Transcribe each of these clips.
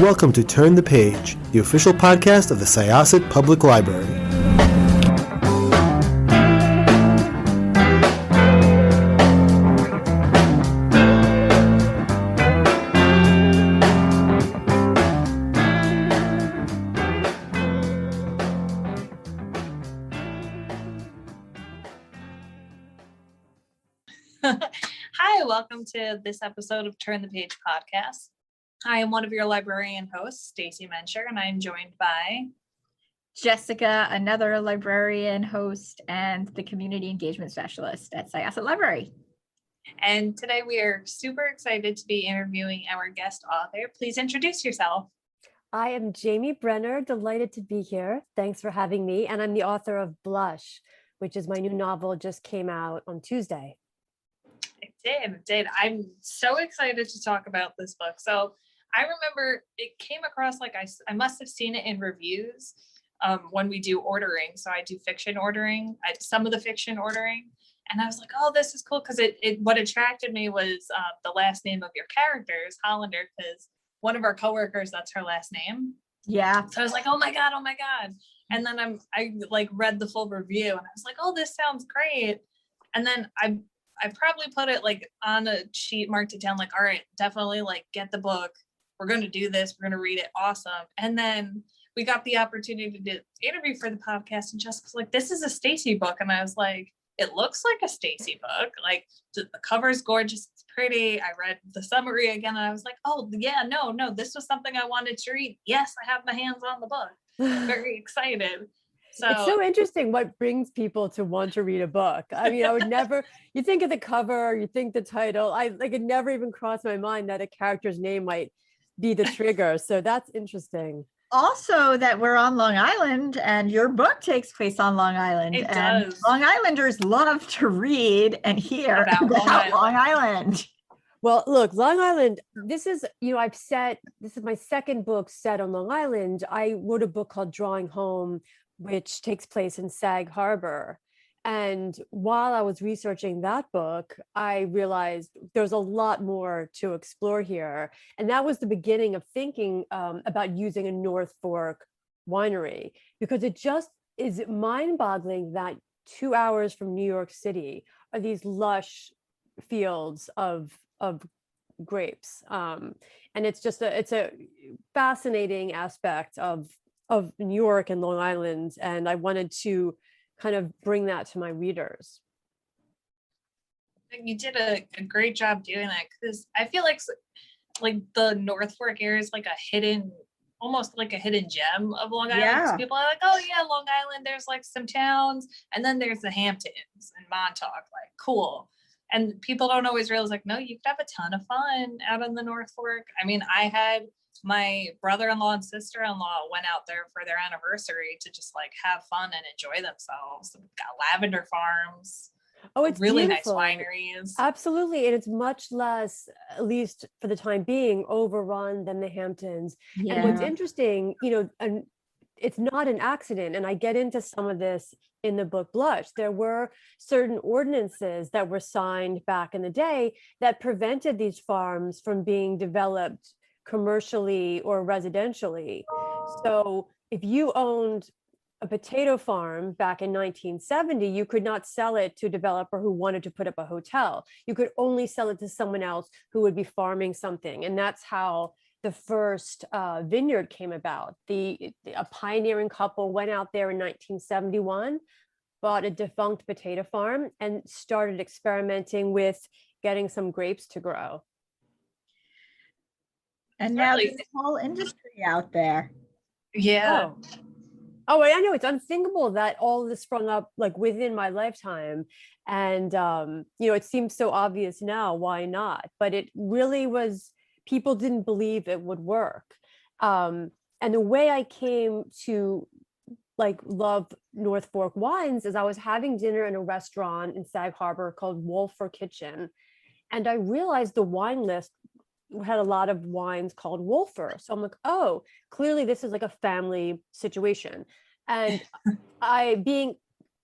welcome to Turn the Page, the official podcast of the Syosset Public Library. Hi, welcome to this episode of Turn the Page podcast. I am one of your librarian hosts, Stacy Mencher, and I am joined by Jessica, another librarian host and the community engagement specialist at Syosset Library. And today we are super excited to be interviewing our guest author. Please introduce yourself. I am Jamie Brenner, delighted to be here. Thanks for having me. And I'm the author of Blush, which is my new novel, just came out on Tuesday. It did. I'm so excited to talk about this book. So I remember it came across like I must have seen it in reviews when we do ordering. So I do fiction ordering, some of the fiction ordering. And I was like, oh, this is cool. Because what attracted me was the last name of your characters, Hollander, because one of our coworkers, that's her last name. Yeah. So I was like, oh my God. And then I read the full review and I was like, oh, this sounds great. And then I probably put it like on a sheet, marked it down, like, all right, definitely like get the book. We're going to do this. We're going to read it. Awesome. And then we got the opportunity to interview for the podcast and Jessica's like, this is a Stacy book. And I was like, it looks like a Stacy book. Like the cover's gorgeous. It's pretty. I read the summary again and I was like, oh yeah, no, this was something I wanted to read. Yes, I have my hands on the book. Very excited. So it's so interesting what brings people to want to read a book. I mean, I would never, you think of the cover, you think the title, it never even crossed my mind that a character's name might be the trigger. So that's interesting. Also that we're on Long Island and your book takes place on Long Island. It and does. Long Islanders love to read and hear about Long Island. Well, look, Long Island, this is my second book set on Long Island. I wrote a book called Drawing Home, which takes place in Sag Harbor. And while I was researching that book, I realized there's a lot more to explore here. And that was the beginning of thinking about using a North Fork winery, because it just is mind-boggling that 2 hours from New York City are these lush fields of grapes. And it's a fascinating aspect of New York and Long Island. And I wanted to kind of bring that to my readers. You did a great job doing that, because I feel like the North Fork area is like almost like a hidden gem of Long Island. Yeah. People are like, oh yeah, Long Island, there's like some towns, and then there's the Hamptons and Montauk, like cool. And people don't always realize, like, no, you could have a ton of fun out in the North Fork. I mean, I had my brother-in-law and sister-in-law went out there for their anniversary to just like have fun and enjoy themselves. We've got lavender farms. Oh, it's really beautiful. nice wineries. Absolutely. And it's much less, at least for the time being, overrun than the Hamptons. Yeah. And what's interesting, and it's not an accident, and I get into some of this in the book Blush. There were certain ordinances that were signed back in the day that prevented these farms from being developed commercially or residentially. So if you owned a potato farm back in 1970, you could not sell it to a developer who wanted to put up a hotel. You could only sell it to someone else who would be farming something. And that's how the first vineyard came about. A pioneering couple went out there in 1971, bought a defunct potato farm and started experimenting with getting some grapes to grow. And now there's a whole industry out there. Yeah. Oh, I know. It's unthinkable that all of this sprung up like within my lifetime. And, it seems so obvious now, why not? But it really was, people didn't believe it would work. And the way I came to love North Fork wines is I was having dinner in a restaurant in Sag Harbor called Wolfer Kitchen. And I realized the wine list had a lot of wines called Wolfer. So I'm like, oh, clearly this is like a family situation. And I, being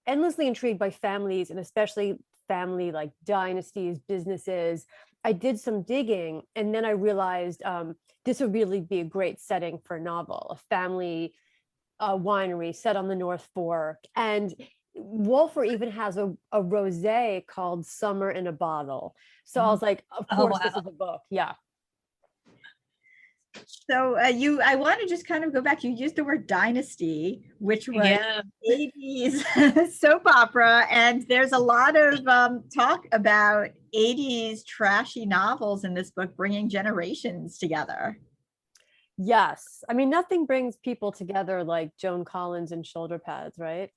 endlessly intrigued by families, and especially family like dynasties, businesses. I did some digging, and then I realized this would really be a great setting for a novel, a family winery set on the North Fork. And Wolfer even has a rosé called Summer in a Bottle. So I was like, of Oh, course, this wow. is a book. Yeah. So I want to just kind of go back. You used the word dynasty, which was Yeah. 80s soap opera. And there's a lot of talk about 80s trashy novels in this book, bringing generations together. Yes. I mean, nothing brings people together like Joan Collins and shoulder pads, right?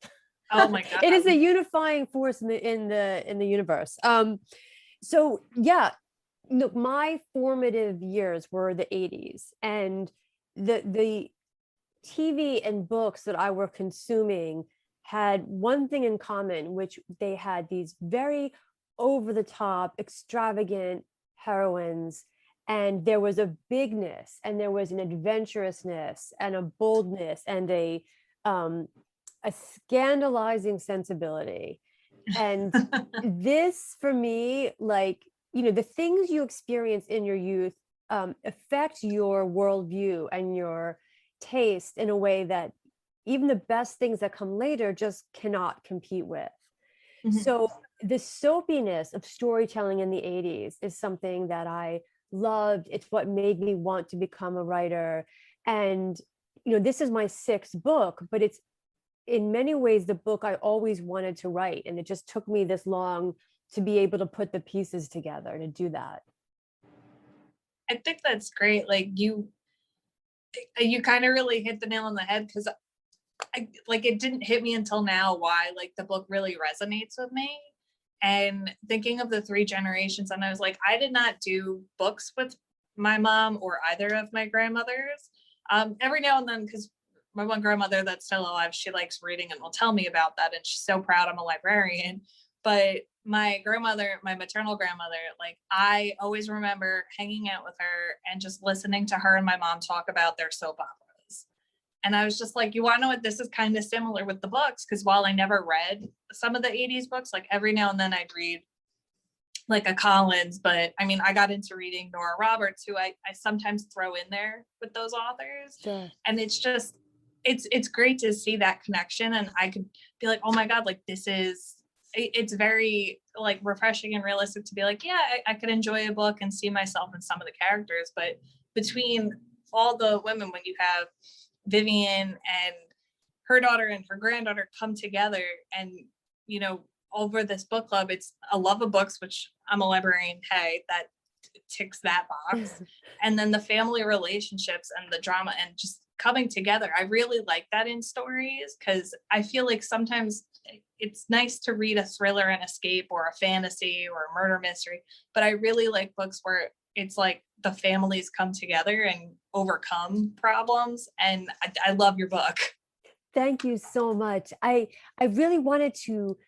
Oh my God. It is a unifying force in the universe. So yeah, look, my formative years were the 80s, and the TV and books that I were consuming had one thing in common, which they had these very over the top, extravagant heroines, and there was a bigness, and there was an adventurousness, and a boldness, and a scandalizing sensibility. And this, for me, like, the things you experience in your youth affect your worldview and your taste in a way that even the best things that come later just cannot compete with. So the soapiness of storytelling in the 80s is something that I loved. It's what made me want to become a writer. And, this is my sixth book, but it's in many ways the book I always wanted to write. And it just took me this long to be able to put the pieces together to do that. I think that's great. Like you kind of really hit the nail on the head, because it didn't hit me until now why like the book really resonates with me. And thinking of the three generations, and I was like, I did not do books with my mom or either of my grandmothers. Every now and then, because my one grandmother that's still alive, she likes reading and will tell me about that, and she's so proud I'm a librarian. But my grandmother, my maternal grandmother, like I always remember hanging out with her and just listening to her and my mom talk about their soap operas. And I was just like, you want to know what, this is kind of similar with the books, because while I never read some of the 80s books, like every now and then I'd read like a Collins, but I mean, I got into reading Nora Roberts, who I sometimes throw in there with those authors. Sure. And it's just, it's great to see that connection. And I could be like, oh my God, like it's very like refreshing and realistic to be like, yeah, I could enjoy a book and see myself in some of the characters. But between all the women, when you have Vivian and her daughter and her granddaughter come together, and over this book club, it's a love of books, which I'm a librarian, hey, that ticks that box. And then the family relationships and the drama and just coming together. I really like that in stories, because I feel like sometimes it's nice to read a thriller and escape, or a fantasy or a murder mystery, but I really like books where it's like the families come together and overcome problems. And I love your book. Thank you so much. I really wanted to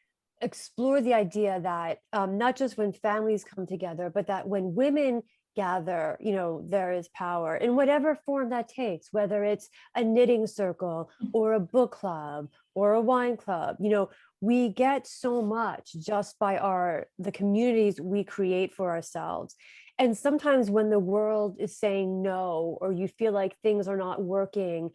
explore the idea that not just when families come together, but that when women gather, there is power in whatever form that takes, whether it's a knitting circle or a book club or a wine club. We get so much just by the communities we create for ourselves. And sometimes when the world is saying no, or you feel like things are not working,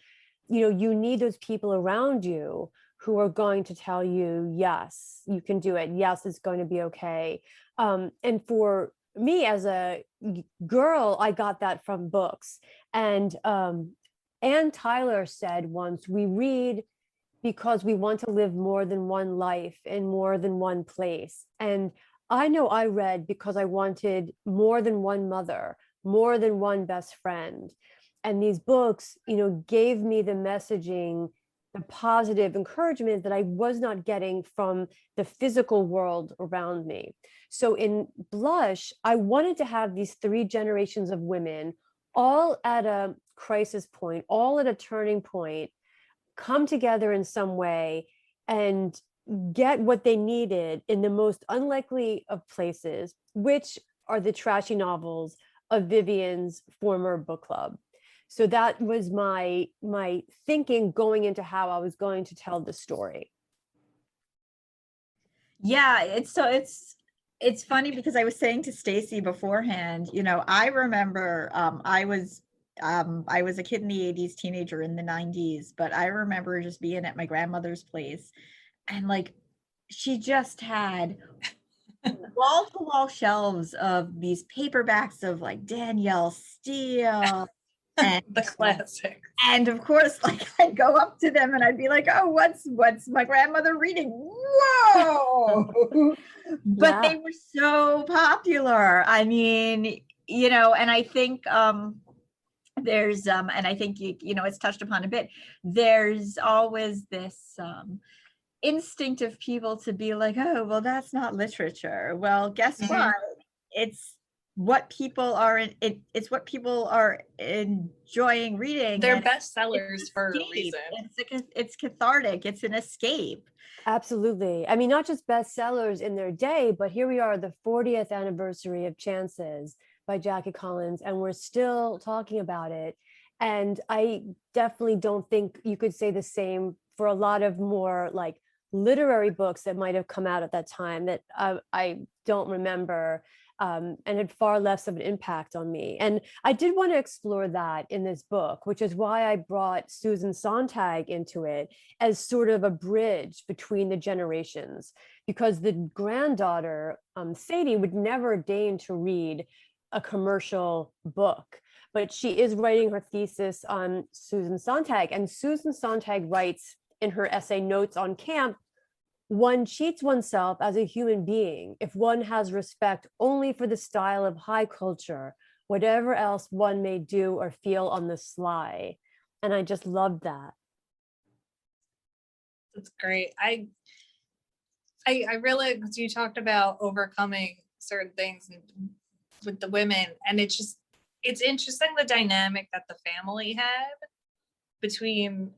you need those people around you who are going to tell you, yes, you can do it. Yes, it's going to be okay. And for me as a girl, I got that from books. And Ann Tyler said once, we read because we want to live more than one life in more than one place. And I know I read because I wanted more than one mother, more than one best friend. And these books, gave me the messaging, the positive encouragement that I was not getting from the physical world around me. So in Blush, I wanted to have these three generations of women, all at a crisis point, all at a turning point, come together in some way and get what they needed in the most unlikely of places, which are the trashy novels of Vivian's former book club. So that was my thinking going into how I was going to tell the story. Yeah, it's it's funny because I was saying to Stacy beforehand, I remember I was a kid in the 80s, teenager in the 90s, but I remember just being at my grandmother's place and like she just had wall to wall shelves of these paperbacks of like Danielle Steele and The classic. and of course, like I'd go up to them and I'd be like, "Oh, what's my grandmother reading?" Whoa! But they were so popular. I mean, and I think there's and I think it's touched upon a bit. There's always this instinct of people to be like, "Oh, well, that's not literature." Well, guess what? It's what people are it's what people are enjoying reading. They're bestsellers for a reason. It's cathartic. It's an escape. Absolutely. I mean, not just bestsellers in their day, but here we are, the 40th anniversary of Chances by Jackie Collins, and we're still talking about it. And I definitely don't think you could say the same for a lot of more like literary books that might have come out at that time that I don't remember. And had far less of an impact on me. And I did want to explore that in this book, which is why I brought Susan Sontag into it as sort of a bridge between the generations, because the granddaughter, Sadie, would never deign to read a commercial book, but she is writing her thesis on Susan Sontag. And Susan Sontag writes in her essay Notes on Camp, "One cheats oneself as a human being if one has respect only for the style of high culture, whatever else one may do or feel on the sly." And I just loved that. That's great. I really, because you talked about overcoming certain things with the women, and it's interesting the dynamic that the family had between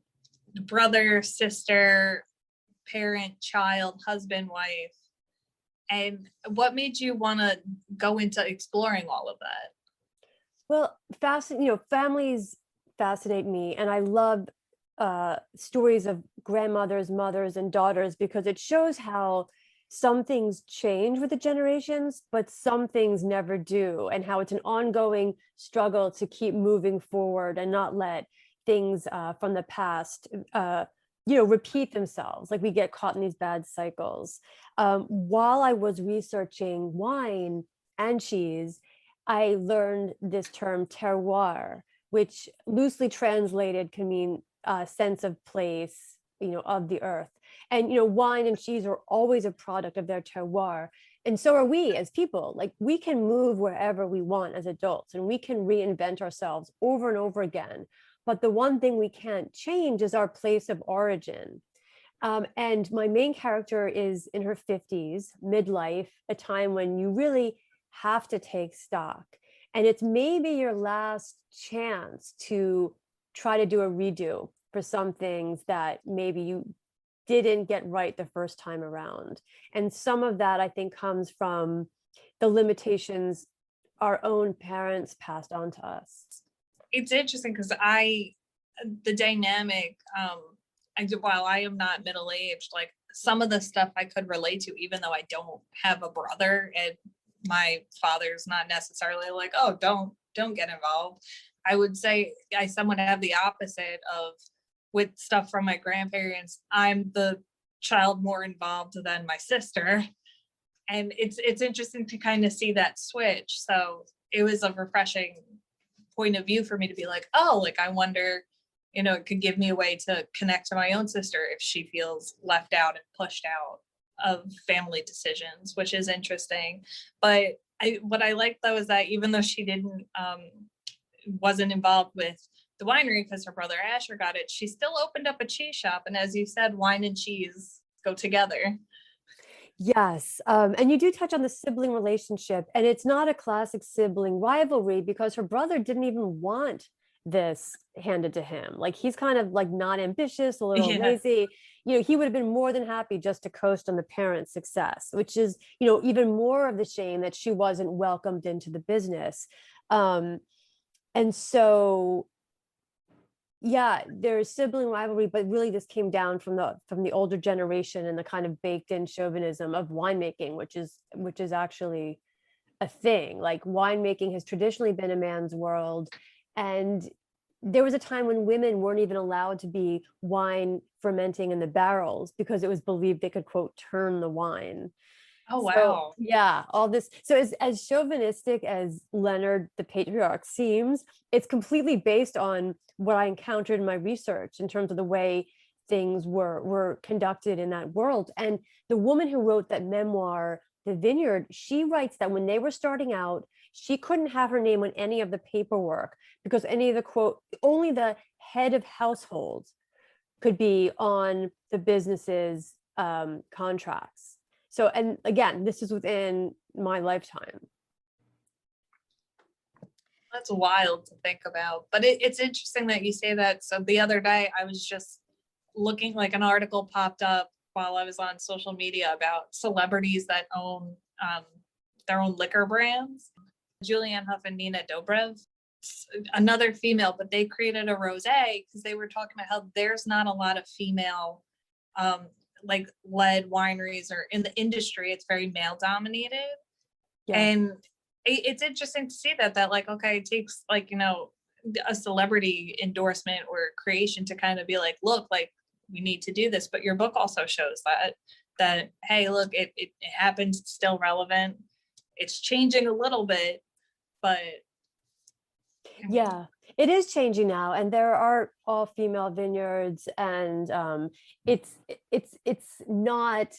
the brother, sister, parent, child, husband, wife. And what made you want to go into exploring all of that? Well, families fascinate me, and I love stories of grandmothers, mothers, and daughters, because it shows how some things change with the generations, but some things never do, and how it's an ongoing struggle to keep moving forward and not let things from the past repeat themselves. Like we get caught in these bad cycles. While I was researching wine and cheese, I learned this term terroir, which loosely translated can mean sense of place, of the earth. And, wine and cheese are always a product of their terroir. And so are we as people. Like we can move wherever we want as adults, and we can reinvent ourselves over and over again. But the one thing we can't change is our place of origin. And my main character is in her 50s, midlife, a time when you really have to take stock. And it's maybe your last chance to try to do a redo for some things that maybe you didn't get right the first time around. And some of that, I think, comes from the limitations our own parents passed on to us. It's interesting because the dynamic, while I am not middle-aged, like some of the stuff I could relate to, even though I don't have a brother and my father's not necessarily like, "Oh, don't get involved." I would say I somewhat have the opposite of with stuff from my grandparents. I'm the child more involved than my sister. And it's interesting to kind of see that switch. So it was a refreshing point of view for me to be like, oh, like I wonder, it could give me a way to connect to my own sister if she feels left out and pushed out of family decisions, which is interesting. But what I like though is that even though she wasn't involved with the winery because her brother Asher got it, she still opened up a cheese shop. And as you said, wine and cheese go together. Yes. And you do touch on the sibling relationship, and it's not a classic sibling rivalry because her brother didn't even want this handed to him. Like he's kind of like not ambitious, a little lazy. He would have been more than happy just to coast on the parents' success, which is, even more of the shame that she wasn't welcomed into the business. And so, yeah, there's sibling rivalry, but really this came down from the older generation and the kind of baked in chauvinism of winemaking, which is actually a thing. Like winemaking has traditionally been a man's world, and there was a time when women weren't even allowed to be wine fermenting in the barrels because it was believed they could, quote, turn the wine. Oh, So wow. yeah, all this. So as chauvinistic as Leonard the patriarch seems, it's completely based on what I encountered in my research in terms of the way things were conducted in that world. And the woman who wrote that memoir, The Vineyard, she writes that when they were starting out, she couldn't have her name on any of the paperwork because any of the, quote, only the head of household could be on the business's contracts. So, and again, this is within my lifetime. That's wild to think about. But it's interesting that you say that. So the other day I was just looking, like an article popped up while I was on social media about celebrities that own their own liquor brands. Julianne Hough and Nina Dobrev, another female, but they created a rosé because they were talking about how there's not a lot of female like led wineries, or in the industry it's very male dominated. Yeah. And it's interesting to see that like, okay, it takes like, you know, a celebrity endorsement or creation to kind of be like, look, like we need to do this. But your book also shows that hey, look, it happens, it's still relevant, it's changing a little bit, but I mean, Yeah, it is changing now, and there are all female vineyards, and it's not,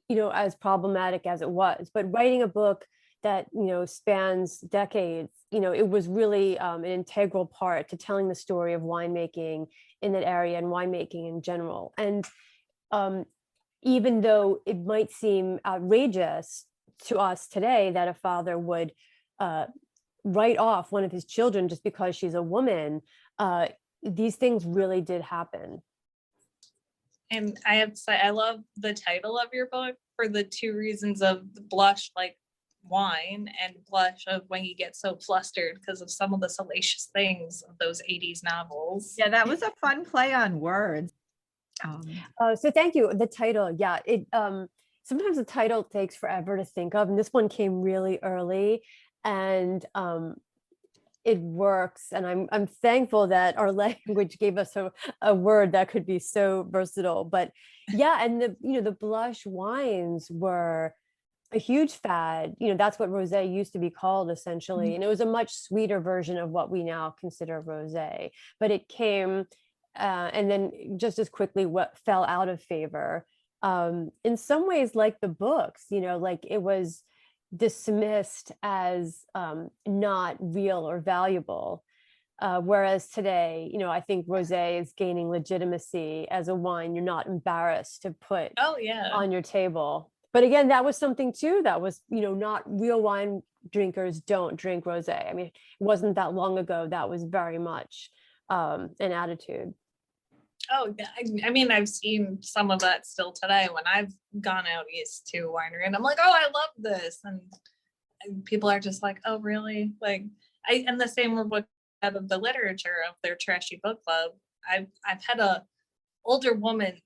you know, as problematic as it was. But writing a book that, you know, spans decades, you know, it was really an integral part to telling the story of winemaking in that area and winemaking in general. And even though it might seem outrageous to us today that a father would write off one of his children just because she's a woman, these things really did happen. and I have to say, I love the title of your book for the two reasons of blush like wine and blush of when you get so flustered because of some of the salacious things of those 80s novels. Yeah, that was a fun play on words. So thank you. The title, yeah, it sometimes the title takes forever to think of, and this one came really early, and it works. And I'm thankful that our language gave us a word that could be so versatile. But yeah, and the blush wines were a huge fad. You know, that's what rosé used to be called essentially, and it was a much sweeter version of what we now consider rosé. But it came and then just as quickly what fell out of favor. In some ways, like the books, you know, like it was dismissed as not real or valuable. Whereas today, you know, I think rosé is gaining legitimacy as a wine you're not embarrassed to put Oh yeah. on your table. But again, that was something too that was, you know, not real wine drinkers don't drink rosé. I mean, it wasn't that long ago that was very much an attitude. Oh, yeah. I mean, I've seen some of that still today when I've gone out east to a winery and I'm like, oh, I love this. And people are just like, oh, really? Like, and the same with of the literature of their trashy book club. I've had a older woman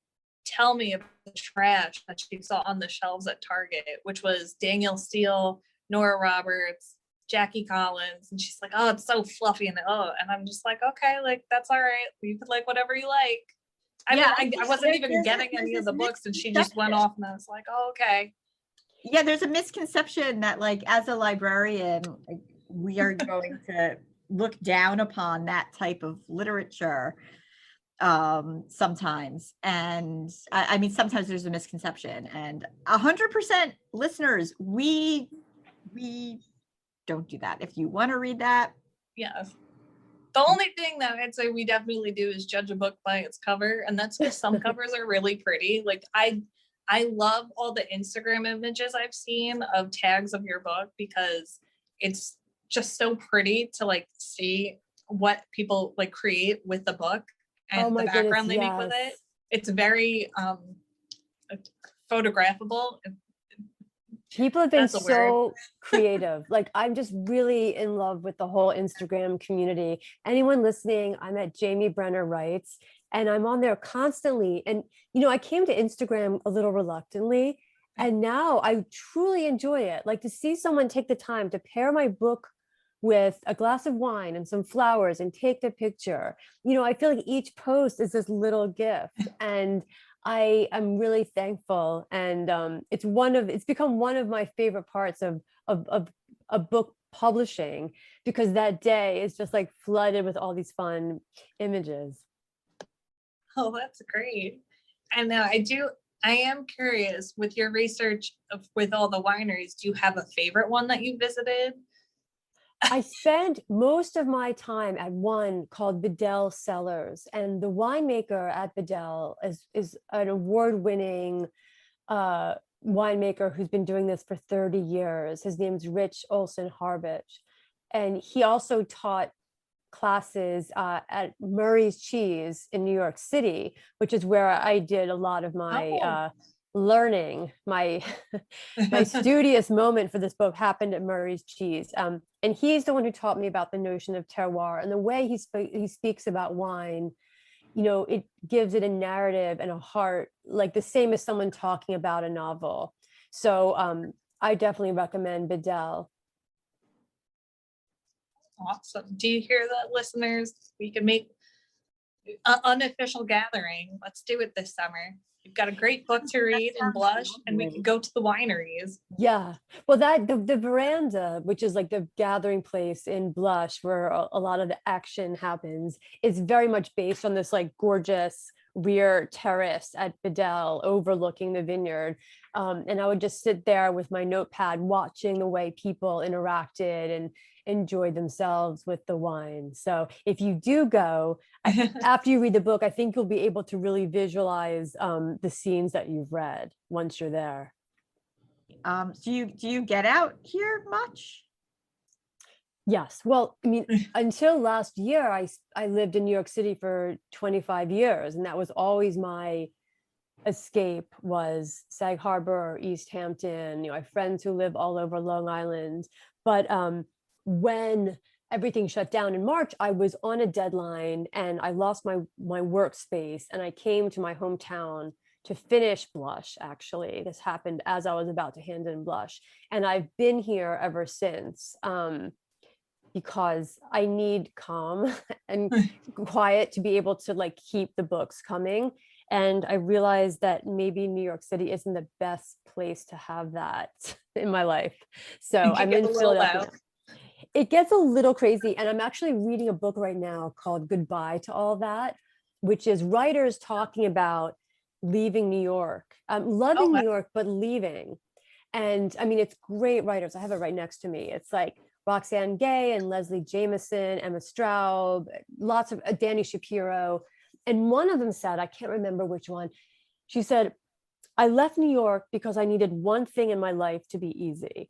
tell me about the trash that she saw on the shelves at Target, which was Danielle Steele, Nora Roberts, Jackie Collins, and she's like, oh, it's so fluffy, and I'm just like, okay, like that's all right, you could like whatever you like. I mean, I wasn't even getting any of the books, and she just went off, and I was like, oh, okay. Yeah, there's a misconception that like as a librarian, like, we are going to look down upon that type of literature sometimes. And I mean, sometimes there's a misconception, and 100% listeners, we don't do that. If you want to read that. Yes. The only thing that I'd say we definitely do is judge a book by its cover. And that's because some covers are really pretty. Like I love all the Instagram images I've seen of tags of your book because it's just so pretty to like see what people like create with the book and the background they make with it. It's very photographable. People have been That's a word. so creative. Like, I'm just really in love with the whole Instagram community. Anyone listening, I'm at Jamie Brenner Writes, and I'm on there constantly. And, I came to Instagram a little reluctantly, and now I truly enjoy it. Like, to see someone take the time to pair my book with a glass of wine and some flowers and take the picture. I feel like each post is this little gift. And I am really thankful, and it's become one of my favorite parts of book publishing, because that day is just like flooded with all these fun images. Oh, that's great. And now I am curious, with your research with all the wineries, do you have a favorite one that you visited? I spent most of my time at one called Bedell Cellars, and the winemaker at Bedell is an award-winning winemaker who's been doing this for 30 years. His name's Rich Olson Harbich, and he also taught classes at Murray's Cheese in New York City, which is where I did a lot of my learning. My studious moment for this book happened at Murray's Cheese, and he's the one who taught me about the notion of terroir, and the way he speaks about wine. It gives it a narrative and a heart, like the same as someone talking about a novel. So I definitely recommend Bedell. Awesome. Do you hear that, listeners? We can make an unofficial gathering. Let's do it this summer. We've got a great book to read and blush, and we can go to the wineries. Yeah. Well, the veranda, which is like the gathering place in Blush where a lot of the action happens, is very much based on this like gorgeous rear terrace at Bedell overlooking the vineyard. And I would just sit there with my notepad watching the way people interacted and enjoyed themselves with the wine. So if you do go, after you read the book, I think you'll be able to really visualize the scenes that you've read once you're there. Do you get out here much? Yes. Well, I mean, until last year, I lived in New York City for 25 years, and that was always my escape, was Sag Harbor or East Hampton. I have friends who live all over Long Island. But when everything shut down in March, I was on a deadline and I lost my workspace, and I came to my hometown to finish Blush. Actually, this happened as I was about to hand in Blush, and I've been here ever since. Because I need calm and quiet to be able to like keep the books coming. And I realized that maybe New York City isn't the best place to have that in my life. So I'm in Philadelphia. It gets a little crazy. And I'm actually reading a book right now called Goodbye to All That, which is writers talking about leaving New York, loving New York, but leaving. And I mean, it's great writers. I have it right next to me. It's like Roxane Gay and Leslie Jameson, Emma Straub, lots of Danny Shapiro. And one of them said, I can't remember which one, she said, I left New York because I needed one thing in my life to be easy.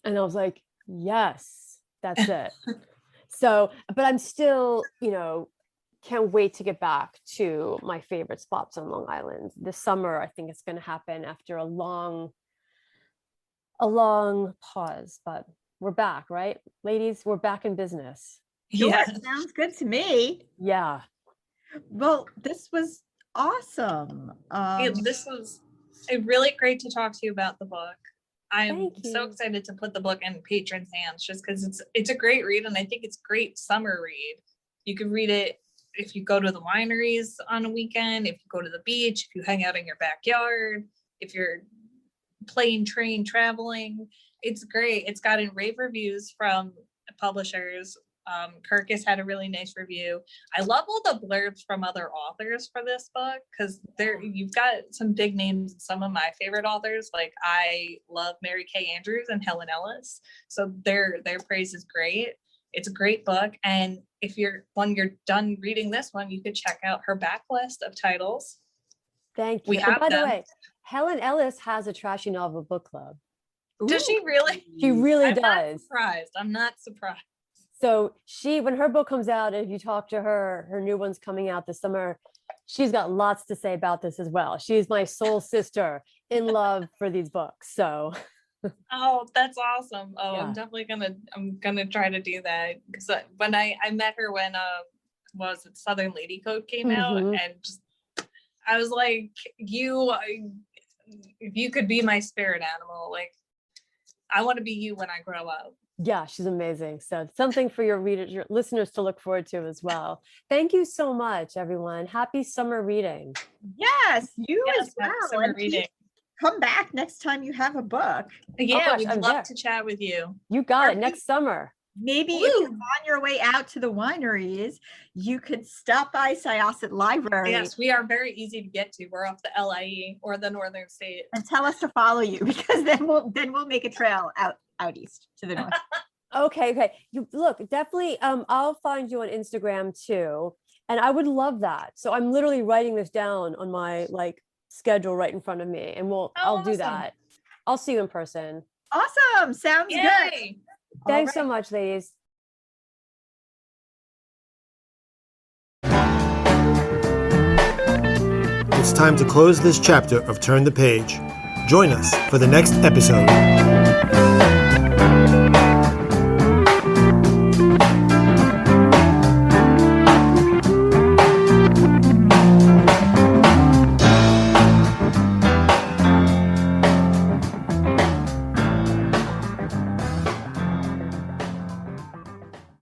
And I was like, yes, that's it. So, but I'm still, can't wait to get back to my favorite spots on Long Island. This summer, I think it's going to happen after a long pause, but we're back, right? Ladies, we're back in business. Sure, Yeah. sounds good to me. Yeah. Well, this was awesome. This was really great to talk to you about the book. I'm Thank so you. excited to put the book in patrons' hands, just because it's a great read, and I think it's a great summer read. You can read it if you go to the wineries on a weekend, if you go to the beach, if you hang out in your backyard, if you're plane, train, traveling. It's great. It's gotten rave reviews from publishers. Kirkus had a really nice review. I love all the blurbs from other authors for this book, because you've got some big names, some of my favorite authors. Like, I love Mary Kay Andrews and Helen Ellis, so their praise is great. It's a great book, and when you're done reading this one, you could check out her backlist of titles. Thank you. We have by them. the way, Helen Ellis has a trashy novel book club. Does she really? She really I'm does. I'm not surprised. So when her book comes out, if you talk to her, her new one's coming out this summer, she's got lots to say about this as well. She's my soul sister in love for these books. So Oh, that's awesome. Oh, Yeah. I'm gonna try to do that because when I met her when what was it, Southern Lady Code came out, Mhm. and just I was like, if you could be my spirit animal, like I want to be you when I grow up. Yeah, she's amazing. So something for your readers, your listeners to look forward to as well. Thank you so much, everyone. Happy summer reading. Yes, you Yes, as happy well. summer And please reading. come back next time you have a book. Yeah, gosh, we'd I'm love there. to chat with you. You got Or it next summer. Maybe if you're Woo! on your way out to the wineries, you could stop by Syosset Library Yes, we are very easy to get to. We're off the LIE or the Northern State. and tell us to follow you, because then we'll make a trail out east to the north. Okay. You look, definitely I'll find you on Instagram too. And I would love that. So I'm literally writing this down on my like schedule right in front of me, and I'll do awesome. that. I'll see you in person. Awesome. Sounds good. Yay! All Thanks so right. much, ladies. It's time to close this chapter of Turn the Page. Join us for the next episode.